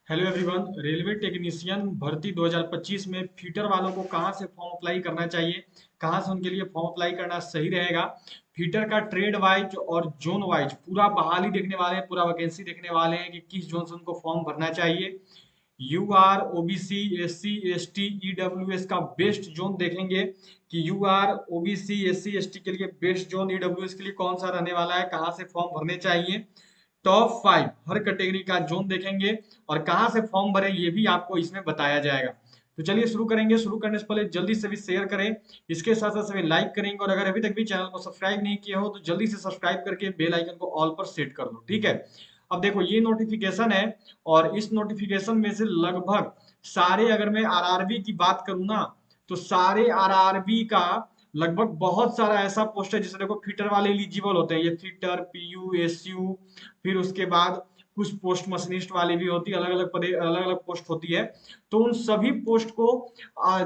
Hello everyone. Railway technician भर्ती 2025 में fitter वालों को कहाँ से फॉर्म अप्लाई करना चाहिए, कहाँ से उनके लिए फॉर्म अप्लाई करना सही रहेगा। फीटर का ट्रेड वाइज और जोन वाइज पूरा बहाली देखने वाले हैं, पूरा वैकेंसी देखने वाले हैं कि किस जोन से उनको फॉर्म भरना चाहिए। U R, OBC, SC, ST, EWS का बेस्ट जोन देखेंगे कि U R, OBC, SC, ST के लिए बेस्ट जोन, ईडब्ल्यूएस के लिए कौन सा रहने वाला है, कहाँ से फॉर्म भरने चाहिए। टॉप 5 हर कैटेगरी का जोन देखेंगे और कहाँ से फॉर्म भरें ये भी आपको इसमें बताया जाएगा। तो चलिए शुरू करेंगे। शुरू करने से पहले जल्दी से भी शेयर करें, इसके साथ साथ सभी लाइक करेंगे और अगर अभी तक भी चैनल को सब्सक्राइब नहीं किया हो तो जल्दी से सब्सक्राइब करके बेल आइकन को ऑल पर सेट कर दो, ठीक है। अब देखो ये नोटिफिकेशन है और इस नोटिफिकेशन में से लगभग सारे, अगर मैं आरआरबी की बात करूं ना, तो सारे आरआरबी का लगभग बहुत सारा ऐसा पोस्ट है जिससे देखो फीटर वाले एलिजिबल होते हैं। ये फीटर, पीयू, एसयू, फिर उसके बाद कुछ पोस्ट मशीनिस्ट वाली भी होती है, अलग अलग पदे, अलग अलग पोस्ट होती है। तो उन सभी पोस्ट को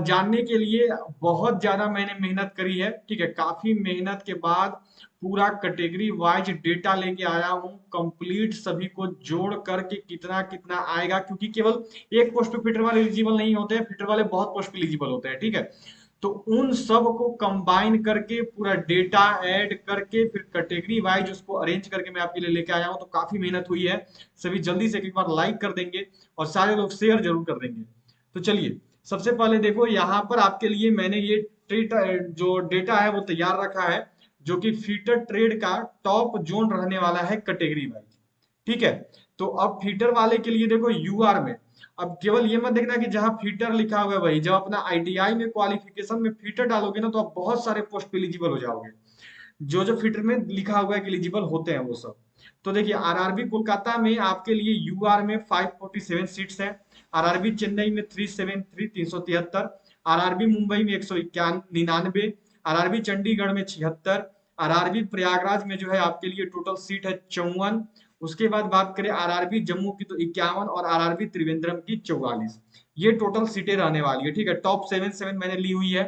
जानने के लिए बहुत ज्यादा मैंने मेहनत करी है, ठीक है। काफी मेहनत के बाद पूरा कैटेगरी वाइज डेटा लेके आया हूँ, कंप्लीट सभी को जोड़ करके कितना कितना आएगा, क्योंकि केवल एक पोस्ट पे फिटर वाले एलिजिबल नहीं होते हैं, फिटर वाले बहुत पोस्ट पे एलिजिबल होते हैं, ठीक है। तो उन सब को कंबाइन करके पूरा डेटा ऐड करके फिर कैटेगरी वाइज उसको अरेंज करके मैं आपके लिए लेके आया हूँ। तो काफी मेहनत हुई है। सभी जल्दी से एक बार लाइक कर देंगे और सारे लोग शेयर जरूर कर देंगे। तो चलिए सबसे पहले देखो यहाँ पर आपके लिए मैंने ये ट्रेड जो डेटा है वो तैयार रखा है, जो कि फीटर ट्रेड का टॉप जोन रहने वाला है कैटेगरी वाइज, ठीक है। तो अब फीटर वाले के लिए देखो यूआर में, अब केवल ये मत देखना कि जहां फीटर लिखा हुआ है वही, जब अपना आईटीआई में क्वालिफिकेशन में फीटर डालोगे ना तो आप बहुत सारे पोस्ट पे एलिजिबल हो जाओगे। जो जो फीटर में लिखा हुआ है कि एलिजिबल होते हैं वो सब। तो देखिए आरआरबी कोलकाता में आपके लिए यूआर में 547 सीट्स है, आरआरबी चेन्नई में 373 373, आरआरबी मुंबई में 191, आरआरबी चंडीगढ़ में 76, आरआरबी प्रयागराज में जो है आपके लिए टोटल सीट है 54। उसके बाद बात करें आरआरबी जम्मू की तो 51 और आरआरबी त्रिवेंद्रम की 44। ये टोटल सीटें रहने वाली है, ठीक है। टॉप 7 मैंने ली हुई है।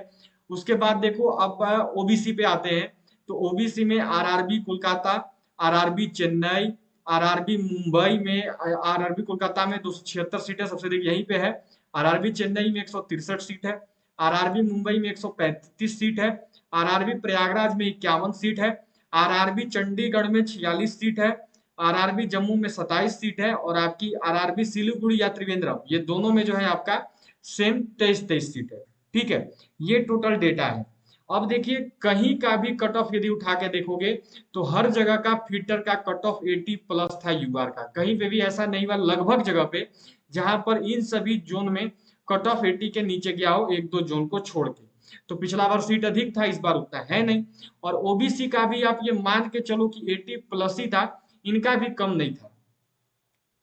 उसके बाद देखो अब ओबीसी पे आते हैं। तो ओबीसी में RRB Kolkata, RRB Chennai, RRB Mumbai में, आरआरबी कोलकाता में 276 सीटें सबसे देखिए यहीं पे है। आरआरबी चेन्नई में 163 सीट है, आरआरबी मुंबई में 135 सीट है, आरआरबी प्रयागराज में 51 सीट है, आरआरबी चंडीगढ़ में 46 सीट है, आरआरबी जम्मू में 27 सीट है और आपकी आरआरबी सिलीगुड़ी या त्रिवेंद्रम ये दोनों में जो है आपका सेम 23-23 सीट है, ठीक है। ये टोटल डेटा है। अब देखिए कहीं का भी कट ऑफ यदि उठा के देखोगे तो हर जगह का फिटर का कट ऑफ 80 प्लस था यूआर का, कहीं पे भी ऐसा नहीं हुआ लगभग जगह पे जहां पर इन सभी जोन में कट ऑफ 80 के नीचे गया हो, एक दो जोन को छोड़ के। तो पिछला बार सीट अधिक था, इस बार उतना है नहीं। और ओबीसी का भी आप ये मान के चलो कि 80 प्लस ही था, इनका भी कम नहीं था।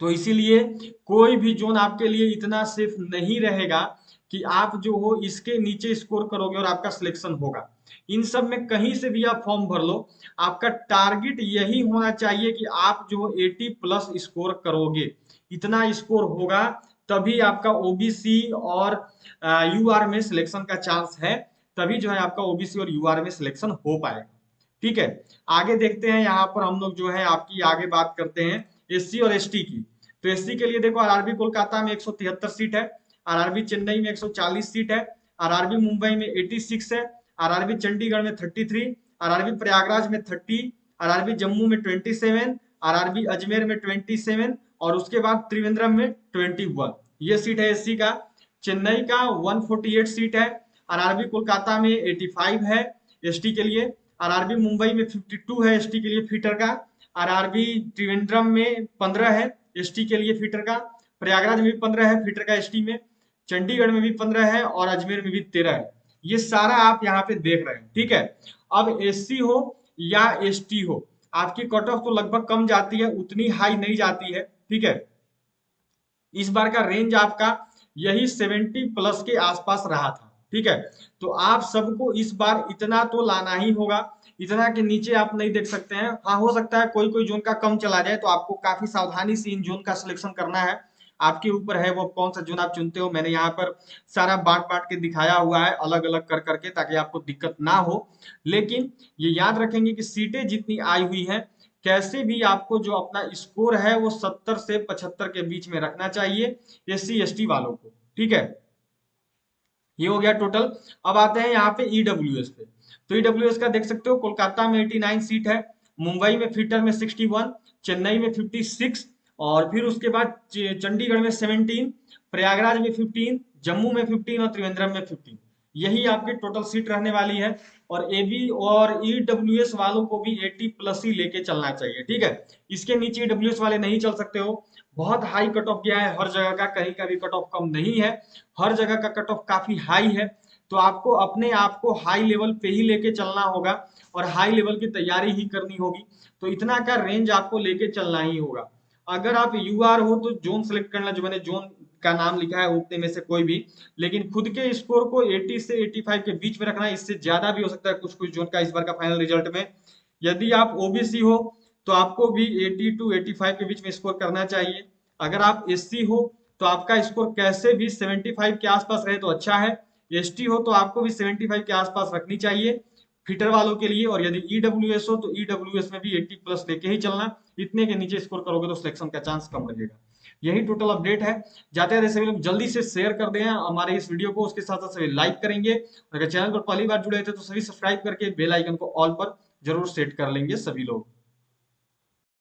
तो इसीलिए कोई भी जोन आपके लिए इतना सेफ नहीं रहेगा कि आप जो हो इसके नीचे स्कोर करोगे और आपका सिलेक्शन होगा। इन सब में कहीं से भी आप फॉर्म भर लो, आपका टारगेट यही होना चाहिए कि आप जो 80 प्लस स्कोर करोगे। इतना स्कोर होगा तभी आपका ओबीसी और यूआर में सिलेक्शन का चांस है, तभी जो है आपका ओबीसी और यूआर में सिलेक्शन हो पाएगा, ठीक है। आगे देखते हैं, यहाँ पर हम लोग जो है आपकी आगे बात करते हैं एससी और एसटी की। तो एससी के लिए देखो आरआरबी कोलकाता में 173 सीट है, आरआरबी चेन्नई में 140 सीट है, आरआरबी मुंबई में 86 है, आरआरबी चंडीगढ़ में 33, आरआरबी प्रयागराज में 30, आरआरबी जम्मू में 27, आरआरबी अजमेर में 27 और उसके बाद त्रिवेंद्रम में 21। ये सीट है एससी का। चेन्नई का 148 सीट है, आरआरबी कोलकाता में 85 है एसटी के लिए, आरआरबी मुंबई में 52 है एसटी के लिए फीटर का, आरआरबी त्रिवेंद्रम में 15 है एसटी के लिए फीटर का, प्रयागराज में भी 15 है फीटर का एसटी में, चंडीगढ़ में भी 15 है और अजमेर में भी 13 है। ये सारा आप यहाँ पे देख रहे हैं, ठीक है। अब एससी हो या एसटी हो, आपकी कट ऑफ तो लगभग कम जाती है, उतनी हाई नहीं जाती है, ठीक है। इस बार का रेंज आपका यही 70 प्लस के आसपास रहा था, ठीक है। तो आप सबको इस बार इतना तो लाना ही होगा, इतना के नीचे आप नहीं देख सकते हैं। हाँ हो सकता है कोई कोई जोन का कम चला जाए, तो आपको काफी सावधानी से इन जोन का सिलेक्शन करना है। आपके ऊपर है वो कौन सा जोन आप चुनते हो। मैंने यहाँ पर सारा बांट बांट के दिखाया हुआ है अलग अलग कर करके, ताकि आपको दिक्कत ना हो। लेकिन ये याद रखेंगे कि सीटें जितनी आई हुई हैं कैसे भी आपको जो अपना स्कोर है वो 70 से 75 के बीच में रखना चाहिए SC ST वालों को, ठीक है। ये हो गया टोटल। अब आते हैं यहाँ पे ईडब्ल्यूएस पे। तो ईडब्ल्यूएस का देख सकते हो, कोलकाता में 89 सीट है, मुंबई में फिटर में 61, चेन्नई में 56, और फिर उसके बाद चंडीगढ़ में 17, प्रयागराज में 15, जम्मू में 15 और त्रिवेंद्रम में 15। यही आपकी टोटल सीट रहने वाली है। और एबी और ईडब्ल्यूएस वालों को भी 80 प्लस ही लेके चलना चाहिए, ठीक है। इसके नीचे ईडब्ल्यूएस वाले नहीं चल सकते हो। बहुत हाई कट ऑफ गया है हर जगह का, कहीं का भी कट ऑफ कम नहीं है, हर जगह का कट ऑफ काफी हाई है। तो आपको अपने आप को हाई लेवल पे ही लेके चलना होगा और हाई लेवल की तैयारी ही करनी होगी। तो इतना का रेंज आपको लेके चलना ही होगा। अगर आप यूआर हो तो जोन सेलेक्ट करना, जो मैंने जोन का नाम लिखा है उतने में से कोई भी, लेकिन खुद के स्कोर को 80 से 85 के बीच में रखना है। इससे ज्यादा भी हो सकता है कुछ कुछ जोन का इस बार का फाइनल रिजल्ट में। यदि आप ओबीसी हो तो आपको भी 80 टू 85 के बीच में स्कोर करना चाहिए। अगर आप एससी हो तो आपका स्कोर कैसे भी 75 के आसपास रहे तो अच्छा है। एसटी हो तो आपको भी 75 के आसपास रखनी चाहिए फिटर वालों के लिए। और यदि ईडब्ल्यूएस हो तो ईडब्ल्यूएस में भी 80 प्लस लेके ही चलना, इतने के नीचे स्कोर करोगे तो सिलेक्शन का चांस कम रहेगा। यही टोटल अपडेट है। जाते हैं सभी लोग जल्दी से शेयर कर दें हमारे इस वीडियो को, उसके साथ साथ सभी लाइक करेंगे। और अगर चैनल पर पहली बार जुड़े थे तो सभी सब्सक्राइब करके बेल आइकन को ऑल पर जरूर सेट कर लेंगे सभी लोग।